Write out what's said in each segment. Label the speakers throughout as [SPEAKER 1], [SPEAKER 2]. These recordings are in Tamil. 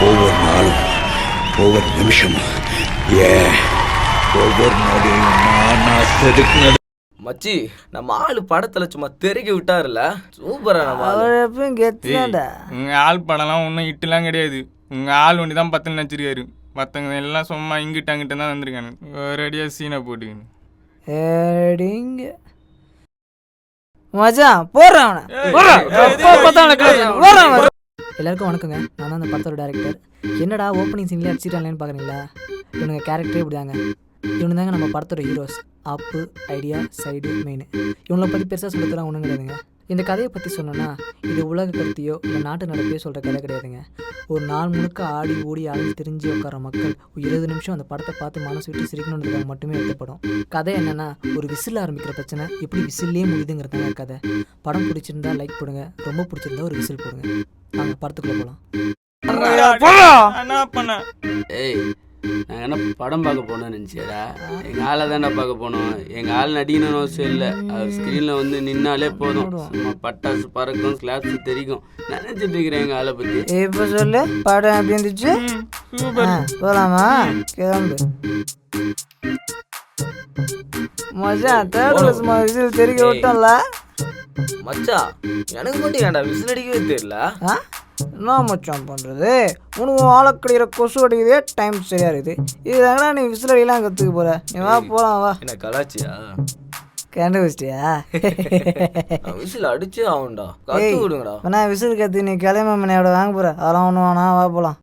[SPEAKER 1] ஒவ்வொரு நாளும் ஒவ்வொரு நிமிஷமும் ஒவ்வொரு நொடியும் நான் செதுக்குனது.
[SPEAKER 2] மச்சி நம்ம ஆளு படத்துல சும்மா தெருக்கி விட்டாருல, சூப்பரா.
[SPEAKER 3] உங்க ஆள் படம்லாம் ஒன்றும் இட்டுலாம் கிடையாது. உங்க ஆள் ஒண்டி தான் பத்துன்னு நினச்சிருக்காரு. மற்றவங்க எல்லாம் சும்மா இங்கிட்ட அங்கிட்ட தான் வந்திருக்கானு. ஒரேடியா சீனை போட்டுக்கணும்.
[SPEAKER 4] எல்லாருக்கும் வணக்கங்க. நான் தான் அந்த படத்தோட டேரக்டர். என்னடா ஓப்பனிங் சீன்லேயே அடிச்சிட்டாங்களேன்னு பார்க்குறீங்களா? இவனுங்க கேரக்டரே இப்படிதாங்க. இவனு தாங்க நம்ம படத்தோட ஹீரோஸ். அப்பு, ஐடியா, சைடு, மெயின். இவங்களை பற்றி பெருசாக சொல்லித்தலாம் ஒன்றும் கிடையாதுங்க. இந்த கதையை பற்றி சொன்னோன்னா இது உலக கருத்தையோ இல்லை நாட்டு நடப்பையோ சொல்கிற கதை கிடையாதுங்க. ஒரு நாள் முழுக்க ஆடி ஓடி அழிஞ்சு தெரிஞ்சு உட்கார மக்கள் 20 நிமிஷம் அந்த படத்தை பார்த்து மனசு விட்டு சிரிக்கணுன்றதுக்காக மட்டுமே எழுதப்படும். கதை என்னென்னா, ஒரு விசில் ஆரம்பிக்கிற பிரச்சனை எப்படி விசில்லே முடியுதுங்கிறதாங்க கதை. படம் பிடிச்சிருந்தா லைக் போடுங்க, ரொம்ப பிடிச்சிருந்தா ஒரு விசில் போடுங்க. நாங்கள் படத்துக்குள்ளே போகலாம்.
[SPEAKER 3] என்ன பண்ண?
[SPEAKER 5] ஏய், நாங்கள் என்ன படம் பார்க்க போனோம்னு நினச்சியடா? எங்கள் ஆளை தானே பார்க்க போனோம். எங்கள் ஆள் நடிக்கணும்னு அவசியம் இல்லை. அவர் ஸ்க்ரீனில் வந்து நின்னாலே போதும், சும்மா பட்டாசு பறக்கும், கிளாப்ஸ் தெரிக்கும். நினச்சிட்டு இருக்கிறேன் எங்கள் ஆளை பற்றி.
[SPEAKER 4] இப்போ சொல்லு, படம் எப்படி இருந்துச்சு? போகலாமா? கிளம்பு மச்சான். தேர்ட் விசில் தெரிக்க விட்டோம்ல
[SPEAKER 2] மச்சான். எனக்கு மட்டும் ஏன்டா விசில் அடிக்கவே தெரியல?
[SPEAKER 4] என்ன மச்சான் பண்ணுறது? உனக்கு ஆளக்கடிக்கிற கொசு அடிக்கிறதே டைம் சரியாக இருக்குது. இதுதாங்கடா நீ விசில் அடிக்கலாம் கற்றுக்க போகிற. நீ வா போகலாம். வா.
[SPEAKER 2] என்ன கலாச்சியா?
[SPEAKER 4] கண்டுபிடிச்சிட்டியா?
[SPEAKER 2] விசில் அடிச்சே ஆகும்டா, கற்று விடுங்கடா.
[SPEAKER 4] நான் விசில் கற்று நீ கிளம்ப மனையோட வாங்க போகிற. அதெல்லாம் ஒன்று வேணா, வா போகலாம்.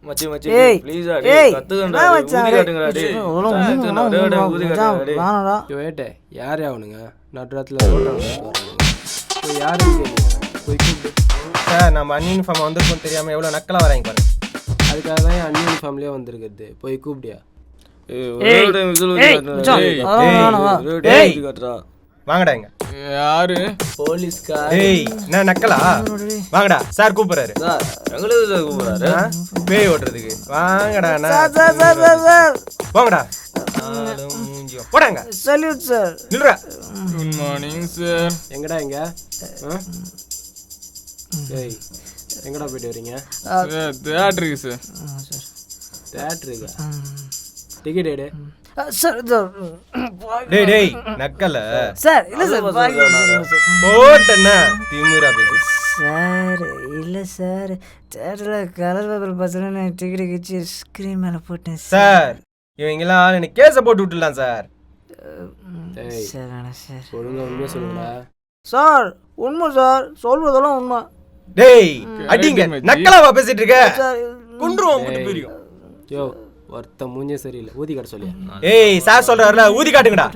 [SPEAKER 2] மச்சி மச்சி ப்ளீஸ் அடி, கத்துக்கடா. ஊதி காட்டுங்கடா டேய்.
[SPEAKER 4] வாங்கடா.
[SPEAKER 6] ஏட்டே யாரே அவனுங்க நடுராத்துல போய் யாரும் போய் கூப்பிட்டு.
[SPEAKER 7] சார், நம்ம அன்யூனிஃபார்ம் வந்திருக்கோம் தெரியாமல் எவ்வளோ நக்கலாக வராங்க பாருங்க.
[SPEAKER 6] அதுக்காக தான் அன்யூனிஃபார்ம்லேயே வந்திருக்குது. போய் கூப்பிடியா?
[SPEAKER 7] வாங்கடா. இங்க
[SPEAKER 3] யாரு?
[SPEAKER 2] போலீஸ்கார்.
[SPEAKER 7] ஏய், என்ன நக்கலா? வாங்கடா, சார் கூப்பிடுறாரு.
[SPEAKER 2] சார் எங்களுக்கு சார் கூப்பிடுறாரு
[SPEAKER 7] பேய் ஓட்டுறதுக்கு. வாங்கடா. போங்கடா. போடாங்க.
[SPEAKER 4] Salute sir.
[SPEAKER 7] நில்றா.
[SPEAKER 3] Good morning sir.
[SPEAKER 6] எங்கடா இங்க? ஏய், எங்கடா போயிட்டு வரீங்க?
[SPEAKER 3] தியேட்டருக்கு சார்.
[SPEAKER 6] தியேட்டருக்கு? டிக்கெட் எடு
[SPEAKER 4] சார்.
[SPEAKER 7] டேய் நக்கல
[SPEAKER 4] சார். இல்லை சார்,
[SPEAKER 7] போட்டேன்னா திமுறா பேசு.
[SPEAKER 4] சார் இல்லை சார், தேட்டரில் கலர் பேப்பர் பசங்க டிக்கெட் கிச்சு ஸ்க்ரீன் மேலே போட்டேன்
[SPEAKER 7] சார். இவங்கெல்லாம் எனக்கு கேஸை போட்டு விட்டுலாம் சார்.
[SPEAKER 4] சார் ஆனால் சார்
[SPEAKER 6] ஒழுங்கா உண்மையாக சொல்லுங்களா?
[SPEAKER 4] சார் உண்மை சார், சொல்வதெல்லாம் உண்மை.
[SPEAKER 7] டேய் அடிங்க, நக்கலாவா பேசிட்டு இருக்க?
[SPEAKER 4] சார்
[SPEAKER 7] குன்றுவோம் போட்டு போயிரும்.
[SPEAKER 6] யோ, ஒருத்த மூஞ்சே சரியில்லை. ஊதி காட்ட சொல்லியா?
[SPEAKER 7] ஏய், சார் சொல்றாருல, ஊதி காட்டுங்கடா.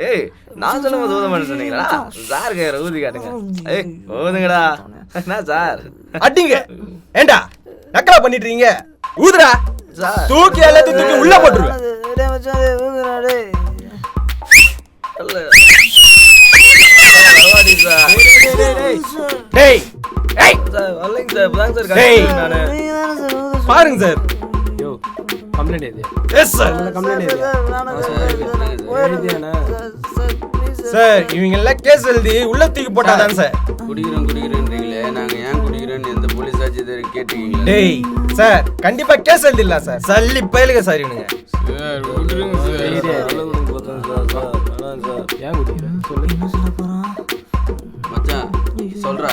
[SPEAKER 2] ஏய், நான் சொல்லும்போது ஊத மாட்டேன்னு சொன்னீங்களா? சார் கேற ஊதி காட்டுங்க. ஏய் ஊதுங்கடா. என்ன சார்?
[SPEAKER 7] அடிங்க. ஏண்டா நக்கலா பண்ணிட்டு இருக்கீங்க? ஊதுடா.
[SPEAKER 2] சார்
[SPEAKER 7] தூக்கி எல்லாத்தையும் தூக்கி உள்ள போட்டுருவேன். டேய் ஏய்
[SPEAKER 2] சார் வரலைங்க சார். இப்பதாங்க சார்
[SPEAKER 7] டேய்.
[SPEAKER 2] கட்டுறேன் நானு.
[SPEAKER 7] பாருங்க சார்.
[SPEAKER 6] யோ, கம்ப்ளைண்ட் எது?
[SPEAKER 7] Yes sir.
[SPEAKER 6] கம்ப்ளைண்ட் எது? எழுதியாண்ணா?
[SPEAKER 7] சார், இவங்க எல்லாம் கேஸ் எழுதி உள்ள தூக்கி போட்டாதான் சார்.
[SPEAKER 5] குடிக்கிறேன்றீங்களே, நாங்கள் ஏன் குடிக்கிறேன்னு எந்த போலீஸ் ஆட்சி கேட்டுக்கீங்களா?
[SPEAKER 7] டேய் சார், கண்டிப்பா கேஸ் எழுதிடலாம் சார். சல்லி பயலுங்க சார் இவனுங்க.
[SPEAKER 3] சார் விட்டுருங்க சார்.
[SPEAKER 6] ஏன் குடிக்கிறேன் சொல்லு.
[SPEAKER 5] மச்சான் சொல்றா.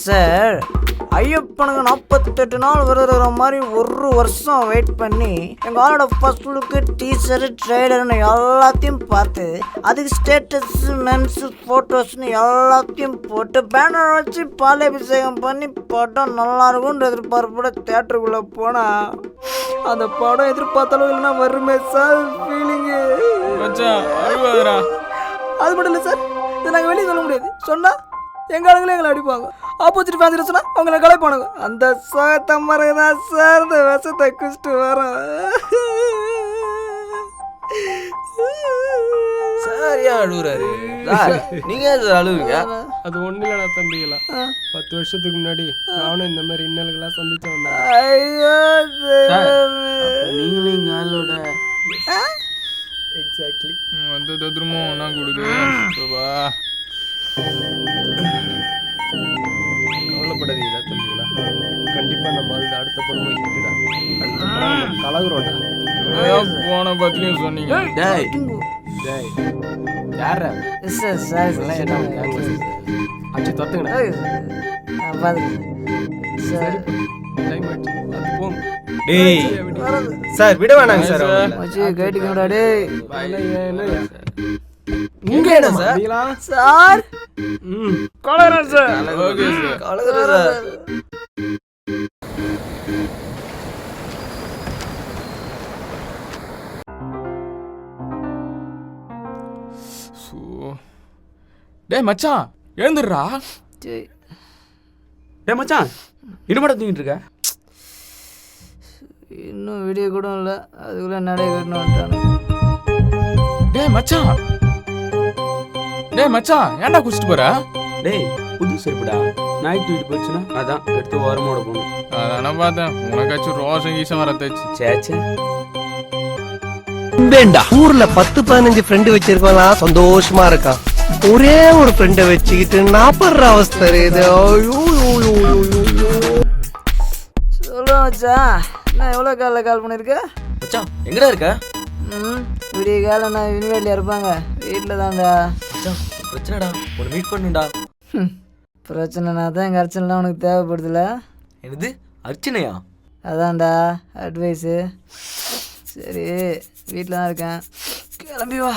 [SPEAKER 4] சார், ஐயப்பனுக்கு 48 நாள் வருகிற மாதிரி 1 வருஷம் வெயிட் பண்ணி எங்கள் ஆளோட ஃபர்ஸ்ட் லுக்கு, டீசரு, ட்ரெய்லர்னு எல்லாத்தையும் பார்த்து அதுக்கு ஸ்டேட்டஸ், மென்ஸ், ஃபோட்டோஸ்னு எல்லாத்தையும் போட்டு பேனர் வச்சு பாலாபிஷேகம் பண்ணி படம் நல்லா இருக்கும்ன்ற எதிர்பார்ப்போட தேட்டருக்குள்ளே போனால் அந்த படம் எதிர்பார்த்த அளவு இல்லைன்னா வருமே சார் ஃபீலிங்கு.
[SPEAKER 3] மச்சான் அழுவாதடா.
[SPEAKER 4] அது மட்டும் இல்லை சார், இதை நாங்கள் வெளியே சொல்ல முடியாது. சொன்னால் எங்கள் ஆளுங்களே எங்களை அடிப்பாங்க. ஆப்போசிட் ஃபேன்ஸ் சொன்னால் அவங்கள கலைப்பானுங்க. அந்த சோகத்தை மறக்குதான் சார் இந்த விஷத்தை குடிச்சிட்டு வரோம்.
[SPEAKER 2] சார் ஏன் அழுகுறாரு? சார் நீங்க ஏன் சார் அழுகுறீங்க?
[SPEAKER 6] அது ஒன்றும் இல்லைடா தம்பிகளா. 10 வருஷத்துக்கு முன்னாடி நானும் இந்த மாதிரி இன்னல்களாக சந்திச்சு வந்தேன்.
[SPEAKER 4] ஐயோ
[SPEAKER 5] நீங்களும் எங்கள் ஆளோட
[SPEAKER 6] எக்ஸாக்ட்லி
[SPEAKER 3] வந்து தத்ரமோ ஒன்றா கொடுது.
[SPEAKER 6] கவலைப்படாதீங்களா தம்பிகளா? கண்டிப்பாக அடுத்த படம் போய் ஹிட்டுடா. அடுத்த படம் நம்ம கலகுறோம்டா.
[SPEAKER 3] போன பத்தியும் சொன்னீங்க.
[SPEAKER 5] டேய்
[SPEAKER 6] டேய் யாரா
[SPEAKER 4] சார் சார்
[SPEAKER 6] இதெல்லாம் என்ன கேங்ல அச்சு தொத்துங்கடா.
[SPEAKER 4] சார்
[SPEAKER 6] டைம் ஆச்சு அது போங்க.
[SPEAKER 7] டேய் சார் விட வேணாங்க சார் அவங்கள.
[SPEAKER 4] மச்சி கேட்டுக்கடா டேய்.
[SPEAKER 6] என்ன
[SPEAKER 7] இங்க என்ன சார்
[SPEAKER 4] சார்
[SPEAKER 6] கலகுறோம் சார்.
[SPEAKER 3] Okay sir.
[SPEAKER 2] கலக்குறேன் சார்.
[SPEAKER 3] சோ. டேய் மச்சான் எழுந்துடுறா.
[SPEAKER 5] டேய் மச்சான் இன்னும் தூங்கிட்டு இருக்க?
[SPEAKER 4] இன்னும் வீடியோ கூட இல்லை, அதுக்குள்ளே நடை கட்டணும் வந்துட்டானு.
[SPEAKER 3] டேய் மச்சான் ஏன்டா குடிச்சிட்டு போற?
[SPEAKER 5] டேய் புது செருப்புடா. நாய் தூக்கிட்டு போச்சுன்னா அதான் எடுத்து ஓரமோட போகணும்.
[SPEAKER 3] அதான பார்த்தேன், உனக்காச்சும் ரோஷம் கீசம் வரத்தாச்சு.
[SPEAKER 5] சேச்சே
[SPEAKER 8] ஊர்ல 10-15 ஃப்ரெண்டு வச்சிருக்கலாம், சந்தோஷமா இருக்கான். ஒரே ஒரு ஃப்ரெண்டை வச்சுக்கிட்டு நான் படுற அவஸ்தை இது.
[SPEAKER 4] சொல்லுங்க மச்சா, நான் எவ்வளோ காலில் கால் பண்ணியிருக்கேன்?
[SPEAKER 2] மச்சான் எங்கடா இருக்க?
[SPEAKER 4] விடிய காலம் நான் யூனிவர்சிட்டியில் இருப்பாங்க, வீட்டில் தான்டா.
[SPEAKER 2] மச்சான் பிரச்சனைடா, உன்னை மீட் பண்ணுடா.
[SPEAKER 4] பிரச்சனைனா தான் எங்கள் அர்ச்சனைலாம் உனக்கு தேவைப்படுதுல.
[SPEAKER 2] என்னது அர்ச்சனையா?
[SPEAKER 4] அதான்டா அட்வைஸு. சரி வீட்டில் தான் இருக்கேன், கிளம்பி வா.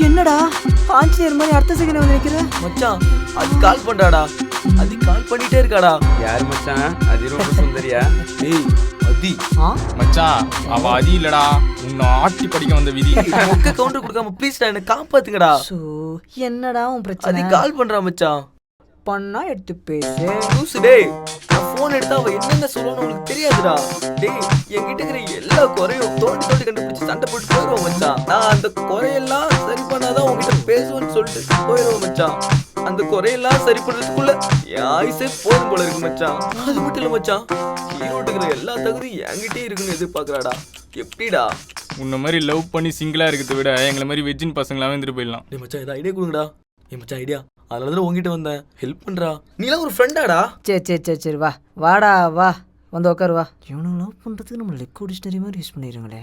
[SPEAKER 4] என்னடா ஆஞ்சநேயர் மாதிரி அடுத்த செகண்ட் வந்து நிற்கிற?
[SPEAKER 2] மச்சான் அது கால் பண்றாடா, அது கால் பண்ணிட்டே இருக்காடா.
[SPEAKER 5] யார் மச்சான்? அது ரொம்ப சுந்தரியா?
[SPEAKER 2] டேய் அதி
[SPEAKER 3] மச்சான் அவ அதி இல்லடா, உன்னை ஆட்டி படிக்க வந்த விதி.
[SPEAKER 2] மொக்க கவுண்டர் கொடுக்காம ப்ளீஸ்டா என்ன காப்பாத்துங்கடா.
[SPEAKER 4] ஸோ என்னடா உன்
[SPEAKER 2] அது
[SPEAKER 4] பிரச்சனை?
[SPEAKER 2] கால் பண்றா மச்சான்.
[SPEAKER 4] பண்ணா எடுத்து பேசு.
[SPEAKER 2] லூசு டேய், நான் ஃபோன் எடுத்தா அவ என்னென்ன சொல்லுவான்னு உனக்கு தெரியாதுடா. டேய் என்கிட்ட இருக்கிற எல்லா குறையும் தோண்டி தோண்டி கண்டுபிடிச்சு சண்டை போட்டு போயிடுவோம் மச்சான். நான் அந்த குறையெல்லாம் சரி பண்ணாதான் உங்ககிட்ட பேசுவேன்னு சொல்லிட்டு போயிடுவோம் மச்சான். அந்த குறையெல்லாம் சரி பண்றதுக்குள்ள என் ஆயுசே போதும் போல இருக்கு மச்சான். அது மட்டும் இல்ல மச்சான், ஹீரோட்டுக்கிற எல்லா தகுதியும் என்கிட்டயே இருக்குன்னு எதிர்பார்க்கறாடா. எப்படிடா?
[SPEAKER 3] உன்ன மாதிரி லவ் பண்ணி சிங்கிளா இருக்கிறத விட எங்களை மாதிரி வெஜ்ஜின் பசங்களாவே இருந்துட்டு போயிடலாம்.
[SPEAKER 2] டேய் மச்சான் ஏதாவது ஐடியா கொடுங்கடா. ஏன் மச்சான் ஐடியா? அதனால தான் உங்ககிட்ட வந்தேன், ஹெல்ப் பண்றா. நீலாம் ஒரு ஃப்ரெண்டாடா.
[SPEAKER 4] சரி சரி சரி சரி வா, வாடா வா, வந்து உட்காரு வா. இவனும் லவ் பண்ணுறதுக்கு நம்ம லெக் டிக்ஷனரி மாதிரி யூஸ் பண்ணிடுங்களே.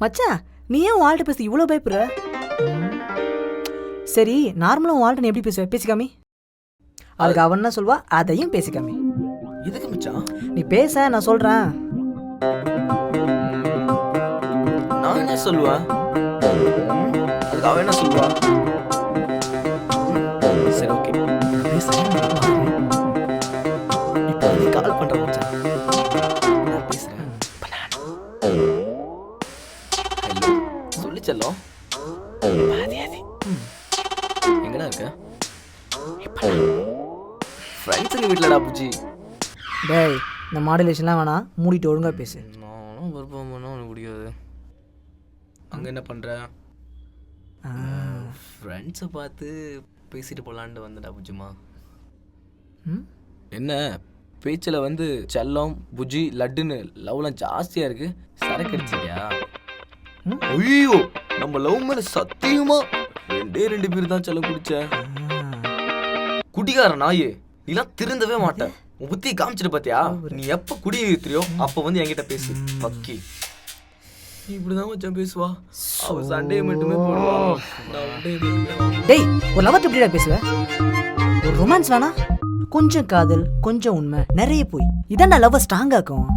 [SPEAKER 4] மச்சான் நீ ஏன் வாழ்கிட்ட பேச இவ்வளோ பயப்படுற? சரி நார்மலாக உன் வாழ்கிட்ட நீ எப்படி பேசுவேன்? பேசிக்காமி. அதுக்கு அவன் என்ன சொல்வா, அதையும் பேசிக்காமி.
[SPEAKER 2] எதுக்கு மச்சான்?
[SPEAKER 4] நீ பேச, நான் சொல்கிறேன்.
[SPEAKER 2] நான் என்ன சொல்லுவேன்? அதுக்கு அவன் என்ன சொல்லுவா? சரி ஓகே இப்போ நீ கால் பண்ற மச்சான், நான் பேசுறேன். ஹலோ சொல்லி செல்லம். எங்கடா இருக்க? ஃப்ரெண்ட்ஸுங்க வீட்டிலடா புஜி.
[SPEAKER 4] டேய் இந்த மாடுலேஷன்லாம் வேணாம், மூடிட்டு ஒழுங்காக பேசு.
[SPEAKER 2] நானும் விருப்பம் பண்ணால் உனக்கு பிடிக்காது. அங்கே என்ன பண்ணுற? ஃப்ரெண்ட்ஸை பார்த்து பேசிட்டு போகலான்ட்டு வந்தடா புஜிமா. என்ன பேச்சில் வந்து செல்லம் புஜி லட்டுன்னு லவ்லாம் ஜாஸ்தியாக இருக்கு. சரக்கு அடிச்சிட்டியா? ஐயோ நம்ம லவ் மேலே சத்தியமா 2 பேர் தான் செல்லம் குடிச்சேன். குடிகார நாயே, நீலாம் திருந்தவே மாட்டேன். உன் புத்தி காமிச்சிட்டு பாத்தியா? நீ எப்போ குடி நிறுத்துறியோ அப்போ வந்து என்கிட்ட பேசு பக்கி. இப்படிதான் மச்சான் பேசுவா. அவ சண்டையை மட்டுமே போடுவா, நான் உண்டே மட்டுமே.
[SPEAKER 4] டேய் ஒரு லவர் எப்படிடா பேசுவேன்? ஒரு ரொமான்ஸ் வேணா, கொஞ்சம் காதல் கொஞ்சம் உண்மை நிறைய போய் இதான் நான் லவ்வை ஸ்ட்ராங்காக்கும்.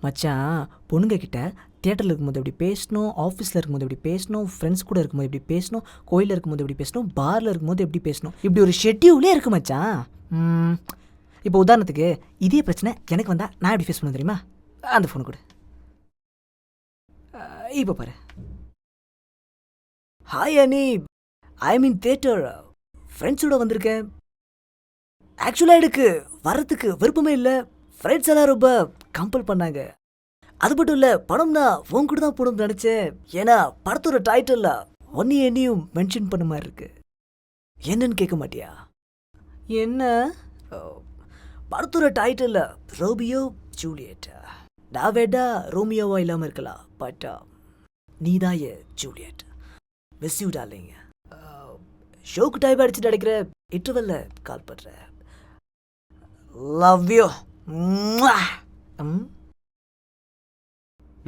[SPEAKER 4] மச்சான் பொண்ணுங்க கிட்ட தியேட்டரில் இருக்கும்போது எப்படி பேசணும், ஆஃபீஸில் இருக்கும்போது எப்படி பேசணும், ஃப்ரெண்ட்ஸ் கூட இருக்கும்போது எப்படி பேசணும், கோயிலில் இருக்கும்போது எப்படி பேசணும், பாரில் இருக்கும்போது எப்படி பேசணும், இப்படி ஒரு ஷெட்யூலே இருக்கு மச்சான். இப்போ உதாரணத்துக்கு இதே பிரச்சனை எனக்கு வந்தால் நான் எப்படி ஃபேஸ் பண்ண தெரியுமா? அந்த ஃபோனு கூட இப்போ பாரு. ஹாய் அனி, ஐ மீன் தியேட்டர், ஃப்ரெண்ட்ஸோட வந்திருக்கேன். ஆக்சுவலாக எனக்கு வர்றதுக்கு விருப்பமே இல்லை, ஃப்ரெண்ட்ஸ் எல்லாம் ரொம்ப கம்பல் பண்ணாங்க. அது மட்டும் இல்லை, படம்னா உன் கூட தான் போடணும்னு நினச்சேன். ஏன்னா படத்தோட டைட்டில் ஒன்னையும் என்னையும் மென்ஷன் பண்ண மாதிரி இருக்கு. என்னன்னு கேட்க மாட்டியா? என்ன படத்தோட டைட்டில் ரோமியோ ஜூலியட். நான் வேண்டா ரோமியோவா இல்லாமல் இருக்கலாம், பட் நீ தான் ஏ ஜூலியட். Miss you darling. ஷோக்கு டைப் அடிச்சுட்டு அடிக்கிற இன்டர்வெல்ல கால் பண்ணுறேன். Love you.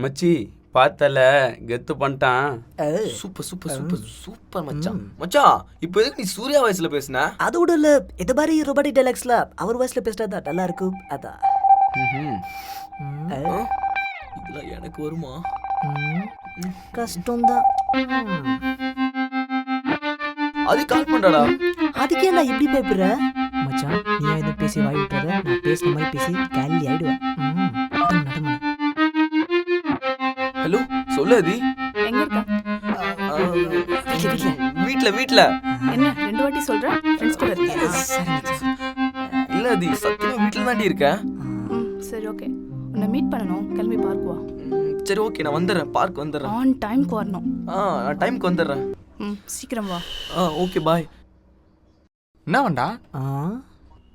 [SPEAKER 5] மச்சி பார்த்தல கெத்து பண்ணிட்டான்.
[SPEAKER 2] சூப்பர் சூப்பர் சூப்பர் சூப்பர் மச்சான். மச்சான் இப்போ எதுக்கு நீ சூர்யா வாய்ஸ்ல பேசுன?
[SPEAKER 4] அது கூட இல்ல, இந்த மாதிரி ரொபாட்டிக் டைலாக்ஸ்ல அவர் வாய்ஸ்ல பேசுறதா நல்லா இருக்கும். அதான்
[SPEAKER 2] இதெல்லாம் எனக்கு வருமா?
[SPEAKER 4] கஷ்டம்தான்.
[SPEAKER 2] அது கால் பண்றடா.
[SPEAKER 4] அதுக்கே நான் இப்படி பயப்படுற மச்சான்? நீ எதுவும் பேசி வாய் விட்டுறத, நான் பேசுற மாதிரி பேசி கேலி ஆயிடுவேன்.
[SPEAKER 2] ஹலோ சொல்லு அதி.
[SPEAKER 9] எங்க இருக்க?
[SPEAKER 2] வீட்ல வீட்ல.
[SPEAKER 9] என்ன 2 வாட்டி சொல்ற? ஃப்ரெண்ட்ஸ் கூட இருக்கியா?
[SPEAKER 2] இல்ல அதி, சத்தியமா வீட்ல தாண்டி இருக்கேன்.
[SPEAKER 9] சரி ஓகே, உன்னை மீட் பண்ணணும். கிளம்பி பார்க் வா.
[SPEAKER 2] சரி ஓகே, நான் வந்துடுறேன். பார்க் வந்துடுறேன்.
[SPEAKER 9] ஆன் டைம்க்கு வரணும்.
[SPEAKER 2] நான் டைம்க்கு வந்துடுறேன்.
[SPEAKER 9] சீக்கிரம் வா.
[SPEAKER 2] Okay bye.
[SPEAKER 3] என்ன வேண்டா?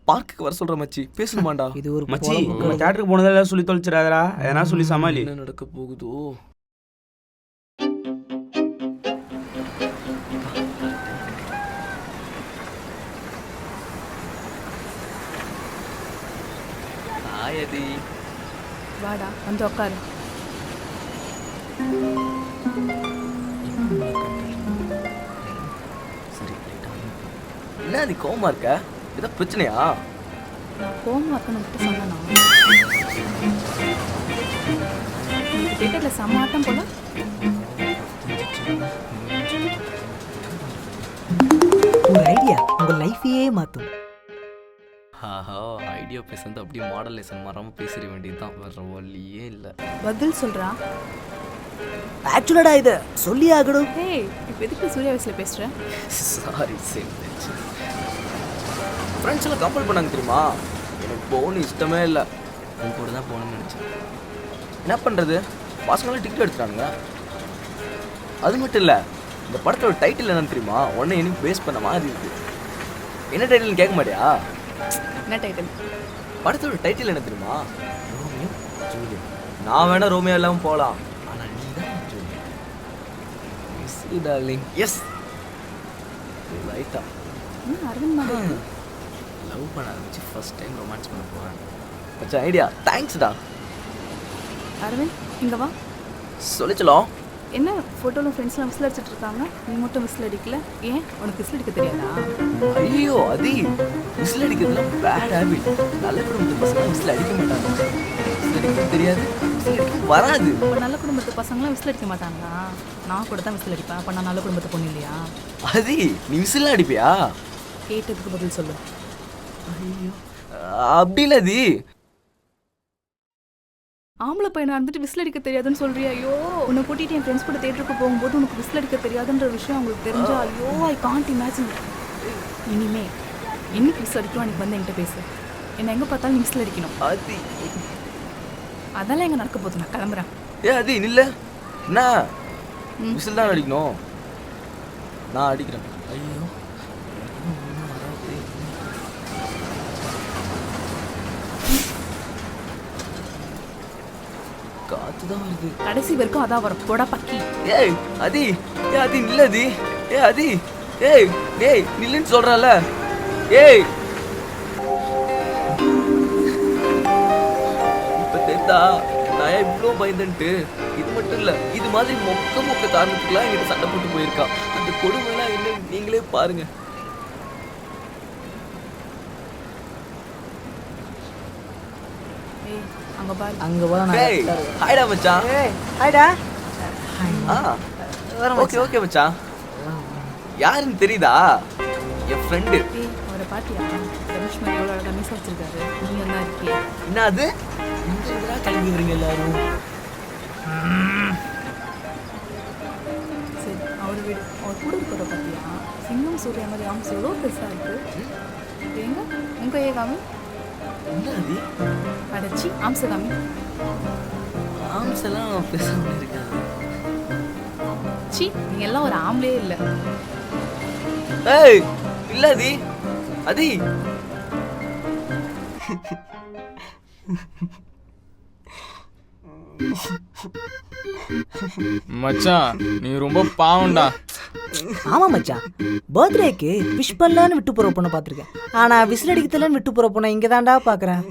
[SPEAKER 2] பார்க்குக்கு வர சொல்ற மச்சி. பேசணுமாண்டா?
[SPEAKER 4] இது ஒரு
[SPEAKER 5] மச்சி நம்ம தியேட்டருக்கு போனதெல்லாம் சொல்லி தொலைச்சிடாதடா. எதனா சொல்லி சமாளி.
[SPEAKER 2] என்ன நடக்க போகுதோ? ஆயதி
[SPEAKER 9] வாடா வந்து உட்காரு.
[SPEAKER 2] சரி என்ன அது கோவமா இருக்க? ஏதோ பிரச்சனையா?
[SPEAKER 9] நான் கோவமா இருக்கணும் மட்டும் சொன்னா தேட்டர்ல சமாட்டம் போல.
[SPEAKER 4] ஒரு ஐடியா உங்க லைஃபையே மாத்தும்.
[SPEAKER 2] ஆஹா, ஐடியா பேசுறது அப்படியே மாடல் லேசன் மறக்காம பேசிட வேண்டியதுதான். வேற வழியே இல்லை.
[SPEAKER 9] பதில் சொல்றா.
[SPEAKER 4] ஆக்சுவலடா இத சொல்லி ஆகணும்.
[SPEAKER 9] ஹே, இப்போ எதுக்கு சூர்யா வயசுல பேசுற?
[SPEAKER 2] Sorry same. ஃப்ரெண்ட்ஸ் எல்லாம் கம்பல் பண்ணாங்க தெரியுமா? எனக்கு போகணும் இஷ்டமே இல்லை. உன் கூட தான் போகணும்னு நினச்சேன். என்ன பண்ணுறது, பசங்களாம் டிக்கெட் எடுத்துட்டானுங்க. அது மட்டும் இல்லை, இந்த படத்தோட டைட்டில் என்னன்னு தெரியுமா? உடனே எனக்கு பேஸ் பண்ண மாதிரி இருக்கு. என்ன டைட்டில்னு கேட்க மாட்டியா?
[SPEAKER 9] என்ன டைட்டில்?
[SPEAKER 2] படத்தோட டைட்டில் என்ன தெரியுமா? Romeo Juliet. நான் வேணா ரோமியோ இல்லாமல் போகலாம், ஆனால் நீ தான் Juliet. Miss you darling. Yes ரைட்டா.
[SPEAKER 9] அரவிந்த் மாதிரி
[SPEAKER 2] லவ் பண்ண ஆரம்பிச்சு ஃபர்ஸ்ட் டைம் ரொமான்ஸ் பண்ண போகிறேன். மச்சா ஐடியா தேங்க்ஸ்டா.
[SPEAKER 9] அரவிந்த் இங்க வா.
[SPEAKER 2] சொல்லிச்சலாம்.
[SPEAKER 9] என்ன ஃபோட்டோவில் ஃப்ரெண்ட்ஸ்லாம் விசில் அடிச்சிட்டு இருக்காங்க, நீ மட்டும் விசில் அடிக்கல? ஏன் உனக்கு விசில் அடிக்க தெரியாதா?
[SPEAKER 2] ஐயோ அதி, விசில் அடிக்கிறதுலாம் பேட் ஹேபிட். நல்ல குடும்பத்து பசங்க விசில் அடிக்க மாட்டாங்க. விசில் அடிக்க தெரியாது, விசில் அடிக்க வராது.
[SPEAKER 9] இப்போ நல்ல குடும்பத்து பசங்களாம் விசில் அடிக்க மாட்டாங்களா? நான் கூட தான் விசில் அடிப்பேன். அப்போ நான் நல்ல குடும்பத்து பொண்ணு இல்லையா?
[SPEAKER 2] அதி, நீ விசில் அடிப்பியா?
[SPEAKER 9] கேட்டதுக்கு பதில் சொல்லு.
[SPEAKER 2] ஐயோ அப்படி இல்லை அதி.
[SPEAKER 9] ஆம்பளை பையனை இருந்துட்டு விசில் அடிக்க தெரியாதுன்னு சொல்றியா? ஐயோ, உன்னை கூட்டிட்டு என் ஃப்ரெண்ட்ஸ் கூட தேட்டருக்கு போகும்போது உனக்கு விசில் அடிக்க தெரியாதுன்ற விஷயம் அவங்களுக்கு தெரிஞ்சா, ஐயோ ஐ காண்ட் இமேஜின். இனிமே என்னைக்கு விசில் அடிக்கணும் அன்னைக்கு வந்து என்கிட்ட பேசு. என்னை எங்கே பார்த்தாலும் நீ விசில் அடிக்கணும்.
[SPEAKER 2] அதி
[SPEAKER 9] அதெல்லாம் எங்கே நடக்க போகுது, நான் கிளம்புறேன்.
[SPEAKER 2] அதி நில்ல. என்ன விசில் தான் அடிக்கணும்? நான் அடிக்கிறேன். ஐயோ காத்துதான் வருது.
[SPEAKER 9] கடைசி வரைக்கும் அதான் வரும். போடா பக்கி.
[SPEAKER 2] ஏய் அதி, அதி நில்ல அதி. அதி ஏய் டேய் நில்லுன்னு சொல்றல. ஏய் இப்ப தெரிந்தா நான் இவ்வளோ பயந்துன்ட்டு. இது மட்டும் இல்ல, இது மாதிரி மொக்க காரணத்துக்குலாம் என்கிட்ட சண்டை போட்டு போயிருக்கா. அந்த கொடுமைலாம் என்ன நீங்களே பாருங்க.
[SPEAKER 9] ஏய் அங்கே பாரு.
[SPEAKER 4] அங்க போலாம்.
[SPEAKER 2] ஏய் ஹாய்டா மச்சான்.
[SPEAKER 4] ஹாய்டா.
[SPEAKER 2] ஓகே ஓகே மச்சான். யாருன்னு தெரியுதா? என் ஃப்ரெண்டு.
[SPEAKER 9] ஏய் அவரை பாட்டியா? ரமேஷ் மாதிரி எவ்வளோ அழகாக மீச வச்சிருக்காரு. நீ என்ன இருக்கியா?
[SPEAKER 2] என்ன அது? எங்கடா கிளம்பி வரீங்க எல்லாரும்?
[SPEAKER 9] சரி அவர் வீடு. அவர் கூட இருக்கிறத பார்த்தியா? சிங்கம் சூர்யா மாதிரி ஆம்ஸ் எவ்வளோ பெருசாக இருக்கு. எங்க உங்க ஏகாமி
[SPEAKER 2] என்ன அது?
[SPEAKER 9] அடைச்சி ஆம்சகாமி.
[SPEAKER 2] ஆம்ஸ் எல்லாம் பேசாம இருக்காது.
[SPEAKER 9] சி நீங்க எல்லாம் ஒரு ஆம்பளே இல்லை.
[SPEAKER 2] ஏய் இல்ல அதி. அதி
[SPEAKER 3] மச்சான் நீ ரொம்ப பாவம்டா.
[SPEAKER 4] ஆமா மச்சான், பர்த்டேக்கு விஷ் பண்ணலான்னு விட்டு போற பொண்ணை பார்த்துருக்கேன். ஆனா விசில் அடிக்கலன்னு விட்டு போற பொண்ணை இங்க தான்டா பாக்குறேன்.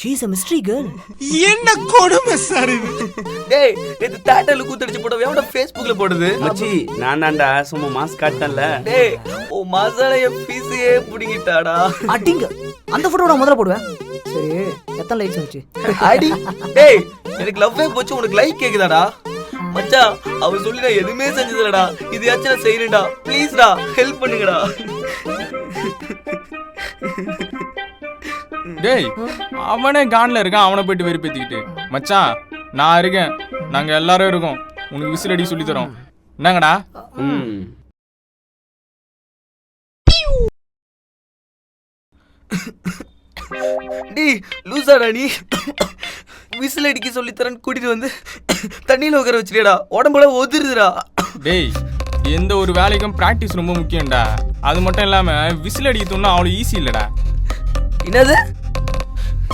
[SPEAKER 4] She is a mystery girl.
[SPEAKER 8] என்ன கொடுமை சார் இது.
[SPEAKER 2] டேய் இது தியேட்டர்ல கூத்தடிச்சு போட எவட Facebookல போடுது?
[SPEAKER 5] மச்சி நான் தான்டா சும்மா மாஸ் காட்டல.
[SPEAKER 2] டேய் ஓ மாசாலைய பீஸே புடிங்கிட்டாடா.
[SPEAKER 4] அடிங்க அந்த போட்டோட முதல்ல போடுவேன். சரி எத்தனை லைக்ஸ் வந்துச்சு?
[SPEAKER 2] அடி டேய் எனக்கு லவ்வே போச்சு உனக்கு லைக் கேக்குதாடா? மச்சான் அவ சொல்லி நான் எதுவுமே செஞ்சதில்லடா. இதையாச்சும் நான் செய்யறேன்டா. ப்ளீஸ்டா ஹெல்ப் பண்ணுங்கடா.
[SPEAKER 3] டேய் அவனே கான்ல இருக்கான், அவனை போயிட்டு வெறுப்பேத்திக்கிட்டு. மச்சான் நான் இருக்கேன், நாங்க எல்லாரும் இருக்கோம், உனக்கு விசில் அடி சொல்லி தரோம். என்னங்கடா?
[SPEAKER 2] டேய் லூசாடா நீ. விசில் அடிக்க சொல்லி தரேன்னு கூட்டிட்டு வந்து தண்ணியில உட்கார வச்சிருடா. உடம்புல ஒதுருதுடா.
[SPEAKER 3] டேய் எந்த ஒரு வேலைக்கும் பிராக்டிஸ் ரொம்ப முக்கியம்டா. அது மட்டும் இல்லாம விசில் அடிக்கணும்னா அவ்வளோ ஈஸி இல்லடா.
[SPEAKER 2] என்னது?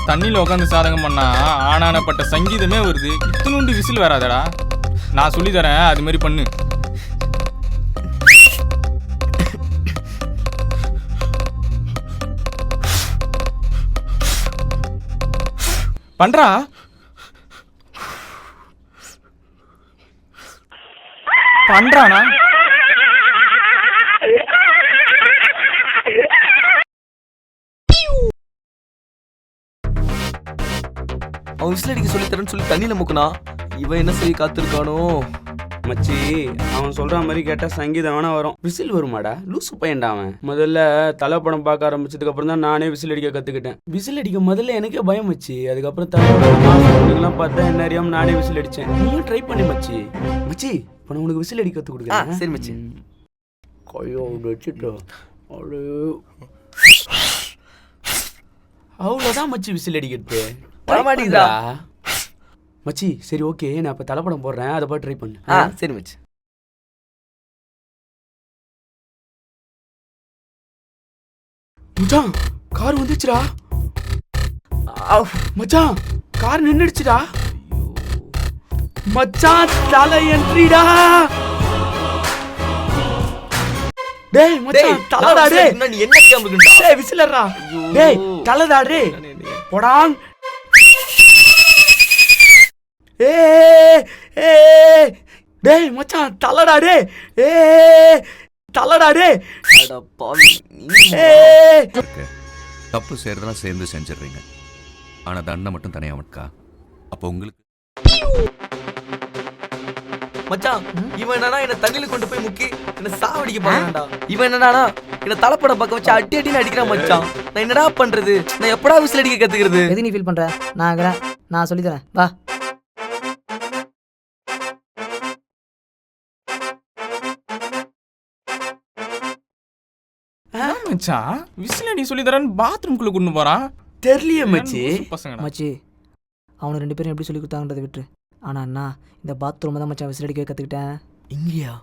[SPEAKER 3] தண்ணியில் உட்காந்து சாதகம் பண்ணா ஆனானப்பட்ட சங்கீதமே வருது. இத்தனுண்டு விசில் வராதடா. நான் சொல்லி தரேன், அது மாதிரி பண்ணு. பண்றா. பண்றானா?
[SPEAKER 2] அவன் விசில் அடிக்க சொல்லி தரேன்னு சொல்லி தண்ணியில முக்குனா இவன் என்ன செய்ய காத்திருக்கானோ?
[SPEAKER 5] மச்சி அவன் சொல்ற மாதிரி கேட்டா சங்கீதம் வேணா வரும், விசில் வருமாடா? லூசு பையன்டா அவன். முதல்ல தலை படம் பார்க்க ஆரம்பிச்சதுக்கு அப்புறம் தான் நானே விசில் அடிக்க கத்துக்கிட்டேன். விசில் அடிக்க முதல்ல எனக்கே பயம் வச்சு, அதுக்கப்புறம் தலைலாம் பார்த்தா என்ன அறியாம நானே விசில் அடிச்சேன். நீயும் ட்ரை பண்ணி மச்சி. மச்சி இப்போ நான் உனக்கு விசில் அடிக்க கத்து கொடுக்குறேன்.
[SPEAKER 2] சரி மச்சி.
[SPEAKER 5] கையோ வச்சுட்டோம். அவ்வளோதான் மச்சி விசில் அடிக்கிறது.
[SPEAKER 2] வரமாட்டீங்களா
[SPEAKER 5] மச்சி? சரி ஓகே, நான் இப்போ தலைப்படம் போடுறேன், அதை போய் ட்ரை பண்ணு.
[SPEAKER 2] சரி மச்சி.
[SPEAKER 5] மச்சான் கார் வந்துச்சுடா. மச்சான் கார் நின்னுடுச்சுடா. மச்சான் தலை என்ட்ரிடா. டேய் மச்சான் தலடா. டேய்
[SPEAKER 2] நீ என்ன கேம்க்குடா?
[SPEAKER 5] டேய் விசிலறா. டேய் தலடா. டேய் போடாங். டேய் மச்சான் தலடா. டேய் தலடா. டேய்
[SPEAKER 2] அட பாவி நீ.
[SPEAKER 1] தப்பு செய்யறதெல்லாம் சேர்ந்து செஞ்சிடுறீங்க, ஆனா தண்டனை மட்டும் தனியா இருக்கா? அப்போ உங்களுக்கு
[SPEAKER 2] மச்சான் இவன் என்னன்னா என்ன தண்ணியில கொண்டு போய் முக்கி என்ன சாவடிக்க பாறான்டா. இவன் என்னன்னா என்ன தலைப்பட பக்கம் வச்சு அடி அடின்னு அடிக்கிறான் மச்சான். நான் என்னடா பண்றது? நான் எப்படா விசில் அடிக்க கத்துக்கிறது?
[SPEAKER 4] எது நீ ஃபீல் பண்ற? நான் சொல்லி தரேன் வா.
[SPEAKER 3] மச்சான் விசில் அடி சொல்லி தரேன்னு பாத்ரூம்குள்ள கொண்டு போறான்.
[SPEAKER 5] தெரியலையே மச்சி.
[SPEAKER 3] பசங்க
[SPEAKER 4] மச்சி அவனு 2 பேரும் எப்படி சொல்லி கொடுத்தாங்கன்றதை விட்டு. ஆனா அண்ணா இந்த பாத்ரூம் தான் மச்சான் விசில் அடிக்க கற்றுக்கிட்டேன்.
[SPEAKER 2] இங்கேயா?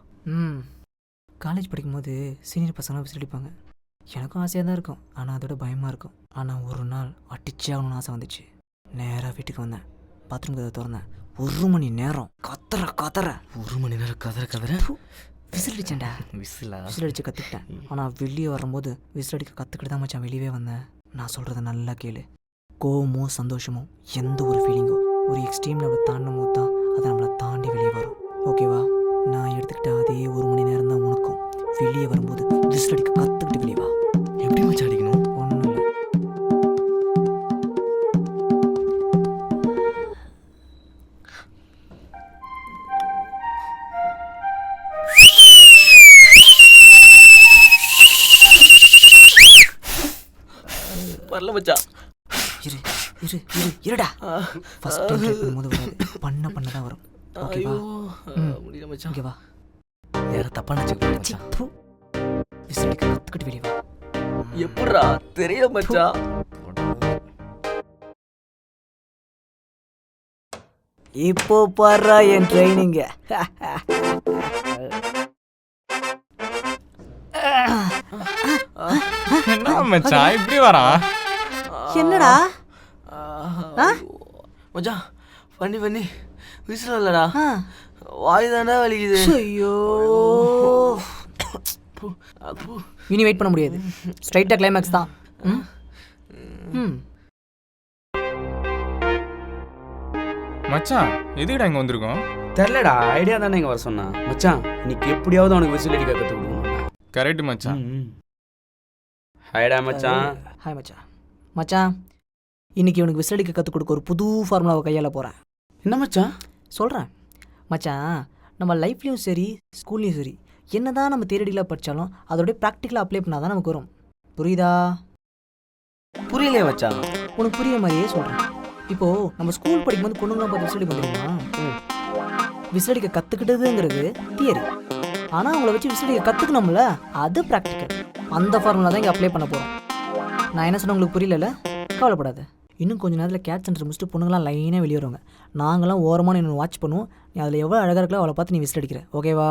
[SPEAKER 4] காலேஜ் படிக்கும்போது சீனியர் பசங்களாம் விசில் அடிப்பாங்க. எனக்கும் ஆசையாக தான் இருக்கும், ஆனால் அதோட பயமாக இருக்கும். ஆனால் ஒரு நாள் அடிச்சே ஆகணும்னு ஆசை வந்துச்சு. நேராக வீட்டுக்கு வந்தேன், பாத்ரூம் கதை திறந்தேன். 1 மணி நேரம் கத்துற
[SPEAKER 2] 1 மணி நேரம் கதற
[SPEAKER 4] விசில் அடிச்சேன்டா.
[SPEAKER 2] விசில்
[SPEAKER 4] அடிச்சு கற்றுக்கிட்டேன். ஆனால் வெளியே வரும்போது விசில் அடிக்க கற்றுக்கிட்டு தான் மச்சான் வெளியே வந்தேன். நான் சொல்கிறத நல்லா கேளு. கோவமோ சந்தோஷமோ எந்த ஒரு ஃபீலிங்கோ ஒரு எக்ஸ்ட்ரீம் லெவலை தாண்டும் போது தான் அதை நம்மளை தாண்டி வெளியே வரும். ஓகேவா? நான் எடுத்துக்கிட்ட அதே 1 மணி நேரம் தான் உனக்கும். வெளியே வரும்போது விசில் அடிக்க கற்றுக்கிட்டு வெளியே வா.
[SPEAKER 2] எப்படி மச்சான் அடிக்கணும்?
[SPEAKER 4] ஒன்றும் இல்லை.
[SPEAKER 2] வரல மச்சான்.
[SPEAKER 4] இருடா. ஃபர்ஸ்ட் டைம் ட்ரை பண்ணும்போது வராது, பண்ண தான் வரும். ஓகேவா?
[SPEAKER 2] முடியல மச்சான்.
[SPEAKER 4] இங்கே வா.
[SPEAKER 2] வேற தப்பா நினைச்சுக்க.
[SPEAKER 4] விசில் அடிக்க கற்றுக்கிட்டு வெளியே வா.
[SPEAKER 2] எப்படா தெரியல மச்சான்.
[SPEAKER 4] இப்போ பாரு என் ட்ரைனிங்க.
[SPEAKER 3] என்ன மச்சான் இப்படி வரான்?
[SPEAKER 4] என்னடா
[SPEAKER 2] மச்சான் பண்ணி விசில் இல்லடா, வாய் தானே வலிக்குது.
[SPEAKER 4] ஐயோ இனி வெயிட் பண்ண முடியாது, ஸ்ட்ரைட்டாக கிளைமேக்ஸ் தான். ம் ம்
[SPEAKER 3] மச்சான் எதுக்குடா இங்கே வந்திருக்கோம்?
[SPEAKER 5] தெரிலடா, ஐடியா தானே இங்கே வர சொன்னான். மச்சான் இன்னைக்கு எப்படியாவது அவனுக்கு விசில் அடிக்க கற்றுக் கொடுக்கணும்.
[SPEAKER 3] கரெக்ட் மச்சான்.
[SPEAKER 5] ஹைடா மச்சான்.
[SPEAKER 4] ஹாய் மச்சான். மச்சான் இன்னைக்கு இவனுக்கு விசிலடிக்க கற்றுக் கொடுக்க ஒரு புது ஃபார்முலாவை கையால் போகிறேன்.
[SPEAKER 5] என்ன மச்சான்
[SPEAKER 4] சொல்கிறேன் மச்சான். நம்ம லைஃப்லேயும் சரி ஸ்கூல்லையும் சரி என்ன தான் நம்ம தேரடியில் படித்தாலும் அதோடய ப்ராக்டிக்கலாக அப்ளை பண்ணால் தான் நமக்கு வரும். புரியுதா?
[SPEAKER 2] புரியலையே மச்சான்.
[SPEAKER 4] உனக்கு புரிய மாதிரியே சொல்கிறேன். இப்போது நம்ம ஸ்கூல் படிக்கும்போது பொண்ணுங்களாம் பார்த்து விசிலடிக்க முடியுமா? விசிலடிக்க கற்றுக்கிட்டதுங்கிறது தியரி, ஆனால் அவங்கள வச்சு விசிலடிக்க கற்றுக்கணும்ல, அது ப்ராக்டிக்கல். அந்த ஃபார்முலா தான் இங்கே அப்ளை பண்ண போகிறோம். நான் என்ன சொன்ன உங்களுக்கு புரியல? கவலைப்படாத, இன்னும் கொஞ்சம் நேரத்தில் கேட் சென்டர் முடிச்சுட்டு பொண்ணுங்களாம் லைனாக வெளியே வருவாங்க. நாங்களாம் ஓரமான இன்னும் வாட்ச் பண்ணுவோம். நீ அதில் எவ்வளோ அழகாக இருக்கோ அவளை பார்த்து நீ விசில் அடிக்கிற. ஓகேவா?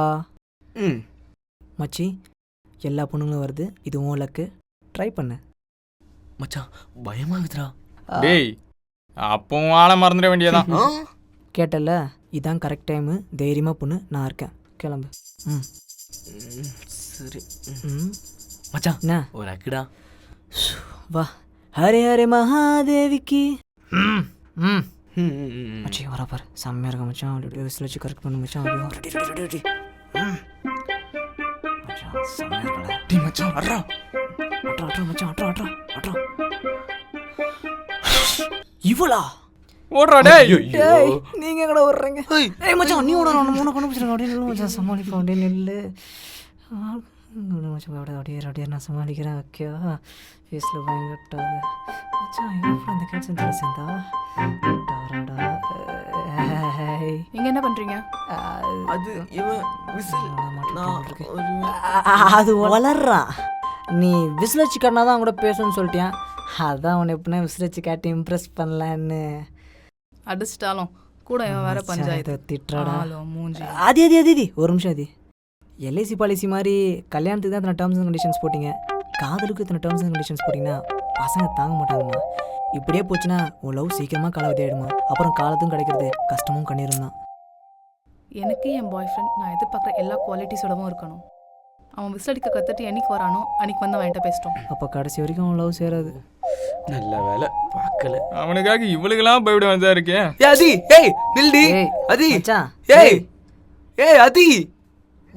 [SPEAKER 4] மச்சி எல்லா பொண்ணுங்களும் வருது, இதுவும் லக்கு. ட்ரை பண்ணு
[SPEAKER 2] மச்சான். பயமாகுதுடா.
[SPEAKER 3] டேய் அப்பவும் ஆளை மறந்துட வேண்டியதான்.
[SPEAKER 4] கேட்டல, இதான் கரெக்ட் டைமு. தைரியமாக பொண்ணு, நான் இருக்கேன். கிளம்பு. ம்
[SPEAKER 2] சரி
[SPEAKER 4] ம்
[SPEAKER 2] மச்சான்.
[SPEAKER 4] என்ன
[SPEAKER 2] ஒரு அக்குடா.
[SPEAKER 4] வா. ஹரே ஹரே மகாதேவிக்கு. ம் ம்
[SPEAKER 2] ம்
[SPEAKER 4] மச்சி வர பாரு, செம்மையாக இருக்க மச்சான். அப்படியே விசில் வச்சு கரெக்ட் பண்ணு மச்சான். Ready ready ready. மச்சான் செம்மையாக இருக்கல.
[SPEAKER 2] டீ மச்சான் வர்றா.
[SPEAKER 4] அட்ரா அட்ரா மச்சான், அட்ரா அட்ரா அட்ரா. இவளா?
[SPEAKER 3] ஓடுறா டேய்.
[SPEAKER 4] டேய் நீங்க எங்கடா ஓடுறீங்க? ஏய் மச்சான் நீ ஓட, நான் மூணு கண்டுபிடிச்சிருக்கேன். அப்படியே நில்லு மச்சான், சமாளிப்போம். அப்படியே நில்லு மச்சான். அப்படியே அப்படியே நான் சமாளிக்கிறேன். ஓகேவா? ஃபேஸில் பயங்கட்டாது மச்சான். எப்படி அந்த கேட் சென்டரில் சேர்ந்தா?
[SPEAKER 9] நீங்க என்ன பண்றீங்க?
[SPEAKER 2] அது இவன் விசில்.
[SPEAKER 4] அது வளர்றான். நீ விசில் வச்சு காட்டினா தான் கூட பேசணும்னு சொல்லிட்டியான். அதான் அவனை எப்படின்னா விசில் வச்சு காட்டி இம்ப்ரெஸ் பண்ணலான்னு.
[SPEAKER 9] அடிச்சிட்டாலும் கூட இவன் வேற பஞ்சாயத்து
[SPEAKER 4] திட்டுறாடா.
[SPEAKER 9] மூஞ்சி.
[SPEAKER 4] அது அது அது ஒரு நிமிஷம். அது எல்ஐசி பாலிசி மாதிரி கல்யாணத்துக்கு தான் இத்தனை டேர்ம்ஸ் அண்ட் கண்டிஷன்ஸ் போட்டிங்க, காதலுக்கு இத்தனை டேர்ம்ஸ் அண்ட் கண்டிஷன்ஸ் போட்டிங்கன்னா பசங்க தாங்க மாட்டாங்கம்மா. இப்படியே போச்சுன்னா உன் லவ் சீக்கிரமாக காலாவதி ஆகிடுமா. அப்புறம் காலத்தும் கிடைக்கிறது கஷ்டமும் கண்ணீரும் தான்.
[SPEAKER 9] எனக்கு என் பாய் ஃப்ரெண்ட் நான் எதிர்பார்க்குற எல்லா குவாலிட்டிஸோடவும் இருக்கணும். அவன் விசில் அடிக்க கற்றுட்டு என்னைக்கு வரானோ அன்னைக்கு வந்து அவன்கிட்ட பேசிட்டோம்.
[SPEAKER 4] அப்போ கடைசி வரைக்கும் அவன் லவ் சேராது.
[SPEAKER 5] நல்ல வேலை பார்க்கல.
[SPEAKER 3] அவனுக்காக இவளுக்கெல்லாம் போய்விட வந்தா இருக்கே.
[SPEAKER 2] அதி ஏய் நில்டி. அதி
[SPEAKER 4] மச்சான்.
[SPEAKER 2] ஏய் ஏய் அதி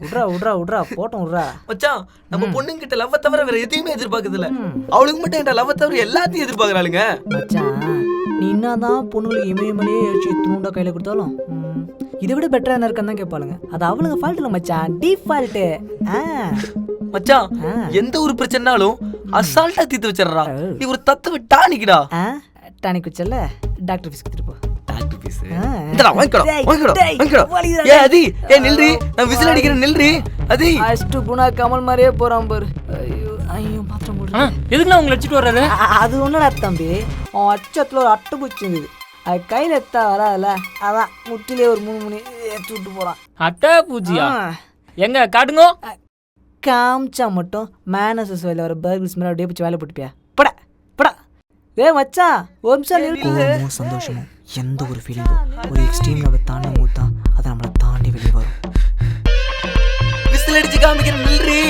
[SPEAKER 4] விட்றா விட்றா விட்றா போட்டோம் விட்றா.
[SPEAKER 2] மச்சான் நம்ம பொண்ணுங்கிட்ட லவ் தவிர வேற எதையுமே எதிர்பார்க்கறது இல்ல. அவளுக்கு மட்டும் என்கிட்ட லவ் தவிர எல்லாத்தையும் எதிர்பார்க்கறாளுங்க.
[SPEAKER 4] மச்சான் நீ என்னதான் பொண்ணுங்களுக்கு இமயமலையே எழுச்சி துணுண்டா கையில் கொடுத்தாலும் இதை விட பெட்டரா என்ன இருக்கான்னு தான் கேட்பாளுங்க. அது அவளுங்க ஃபால்ட் இல்லை மச்சான், டிஃபால்ட்டு.
[SPEAKER 2] மச்சான் எந்த ஒரு பிரச்சனைனாலும் அசால்ட்டா தீர்த்து வச்சிடறா. நீ ஒரு தத்துவ டானிக்குடா.
[SPEAKER 4] டானிக் வச்சல டாக்டர் ஃபீஸ் கொடுத்துட்டு போ.
[SPEAKER 2] டாக்டர் ஃபீஸ் இந்தடா வாங்கிடா வாங்கிடா வாங்கிடா. ஏய் அதி ஏய் நில்றி, நான் விசில் அடிக்கிறேன் நில்றி. அதி
[SPEAKER 4] அஷ்டு குணா கமல் மாதிரியே போறான் பாரு. ஐயோ ஐயோ பாத்திரம் போடு.
[SPEAKER 6] எதுக்குண்ணா உங்களை அடிச்சுட்டு வர்றது?
[SPEAKER 4] அது ஒன்றுடா தம்பி, அவன் அச்சத்தில் ஒரு அட்டை பூச்சி இருந்தது, அது கையில் எத்தா வராதுல்ல, அதான் முட்டிலே ஒரு 3 மணி ஏற்றி விட்டு போகிறான்.
[SPEAKER 6] அட்டை பூச்சியா? எங்க காட்டுங்க.
[SPEAKER 4] காமிச்சா மட்டும் மேனஸஸ் வேலை வர பர்கிள்ஸ் மேலே அப்படியே பிடிச்சி வேலை போட்டுப்பியா? பட பட. ஏ மச்சான் ஒரு நிமிஷம் இருக்குது. சந்தோஷமும் எந்த ஒரு ஃபீலிங்கும் ஒரு எக்ஸ்ட்ரீம் லெவல் தாண்டும் போது தான் அதை நம்மளை தாண்டி வெளியே வரும்.
[SPEAKER 2] விசில் அடிச்சு காமிக்கிறேன் நில்றி.